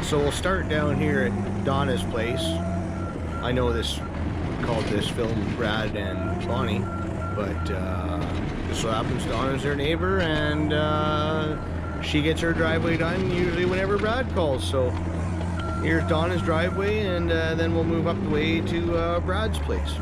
So we'll start down here at Donna's place. I know this called this film Brad and Bonnie, but just so happens Donna's their neighbor, and she gets her driveway done usually whenever Brad calls. So here's Donna's driveway, and then we'll move up the way to Brad's place.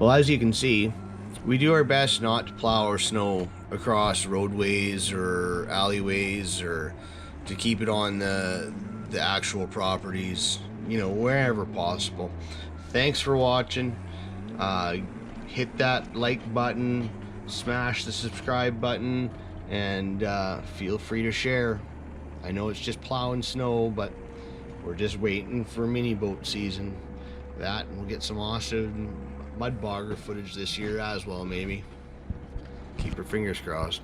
Well, as you can see, we do our best not to plow or snow across roadways or alleyways, or to keep it on the actual properties, you know, wherever possible. Thanks for watching. Hit that like button, smash the subscribe button, and feel free to share. I know it's just plowing snow, but we're just waiting for mini boat season. That, and we'll get some awesome mud bogger footage this year as well, maybe. Keep your fingers crossed.